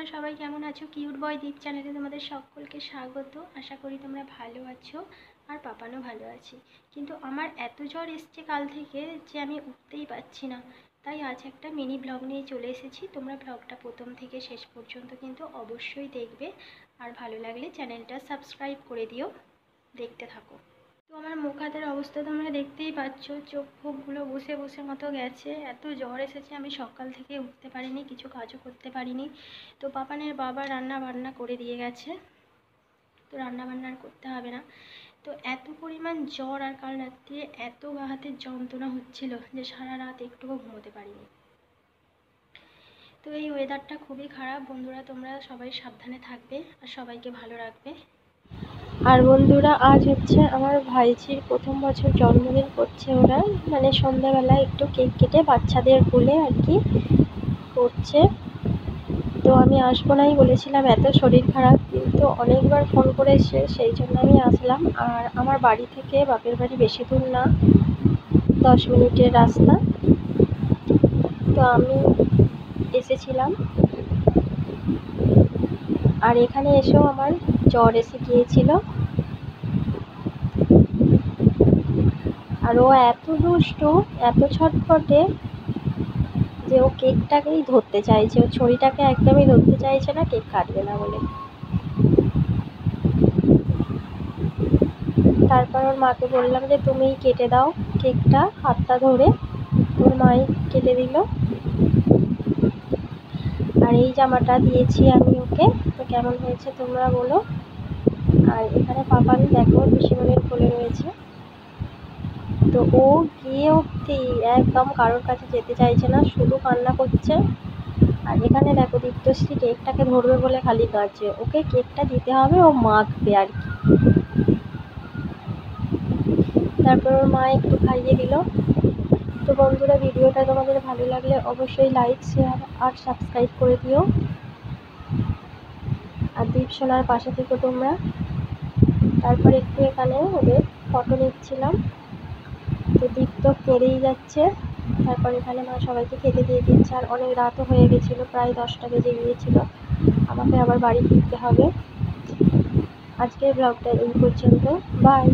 তোমরা সবাই কেমন আছো? কিউট বয় দীপ চ্যানেলে তোমাদের সকলকে স্বাগত। আশা করি তোমরা ভালো আছো আর পাপানও ভালো আছে। কিন্তু আমার এত জ্বর এসছে কাল থেকে যে আমি উঠতেই পারছি না। তাই আজ একটা মিনি ব্লগ নিয়ে চলে এসেছি। তোমরা ব্লগটা প্রথম থেকে শেষ পর্যন্ত কিন্তু অবশ্যই দেখবে, আর ভালো লাগলে চ্যানেলটা সাবস্ক্রাইব করে দিও। দেখতে থাকো। তো আমার মুখ হাতের অবস্থা তোমরা দেখতেই পাচ্ছ, চোখ ফোকগুলো বসে বসে মতো গেছে। এত জ্বর এসেছে, আমি সকাল থেকে উঠতে পারিনি, কিছু কাজও করতে পারিনি। তো পাপানের বাবা রান্না বান্না করে দিয়ে গেছে, তো রান্না বান্না আর করতে হবে না। তো এত পরিমাণ জ্বর, আর কাল রাত্রে এত গা হাতের যন্ত্রণা হচ্ছিল যে সারা রাত একটুও ঘুমোতে পারিনি। তো এই ওয়েদারটা খুবই খারাপ বন্ধুরা, তোমরা সবাই সাবধানে থাকবে আর সবাইকে ভালো রাখবে। আর বন্ধুরা, আজ হচ্ছে আমার ভাইঝির প্রথম বছর জন্মদিন করছে ওরা, মানে সন্ধ্যাবেলায় একটু কেক কেটে বাচ্চাদের বলে আর কি করছে। তো আমি আসবো নাই বলেছিলাম, এত শরীর খারাপ, কিন্তু অনেকবার ফোন করেছে, সেই জন্য আমি আসলাম। আর আমার বাড়ি থেকে বাপের বাড়ি বেশি দূর না, 10 মিনিটের রাস্তা। তো আমি এসেছিলাম, আর এখানে এসেও আমার জ্বর এসে গিয়েছিল। আর ও এত দুষ্টু, এত ছটফটে যে ও কেকটাকেই ধরতে চাইছে, ও ছড়িটাকে একদমই ধরতে চাইছে না, কেক কাটবে না বলে। তারপর ওর মাকে বললাম যে তুমিই কেটে দাও কেকটা হাতটা ধরে। ওর মাই কেটে দিল। আর এই জামাটা দিয়েছি আমি ওকে, তো কেমন হয়েছে তোমরা বলো। আর এখানে পাপান দেখো পিসিমণির কোলে রয়েছে। তো ও গিয়ে অবধি একদম কারোর কাছে যেতে চাইছে না, শুধু কান্না করছে। আর এখানে দেখো দীপ্তশ্রী কেকটাকে ধরবে বলে খালি কাঁদছে, ওকে কেকটা দিতে হবে, ও মাখবে আর কি। তারপর ওর মা একটু খাইয়ে দিল। তো বন্ধুরা, ভিডিওটা তোমাদের ভালো লাগলে অবশ্যই লাইক, শেয়ার আর সাবস্ক্রাইব করে দিও। আর দীপ সোনার পাশে থেকে তোমরা। তারপর একটু এখানে ওদের ফটো নিচ্ছিলাম। তো দীপ তো কেঁদেই যাচ্ছে। তারপর এখানে মা সবাইকে খেতে দিয়ে দিচ্ছে। আর অনেক রাতও হয়ে গেছিলো, প্রায় 10টা বেজে গিয়েছিল। আমাকে আবার বাড়ি ফিরতে হবে। আজকের ব্লগটা এই পর্যন্ত, বাই।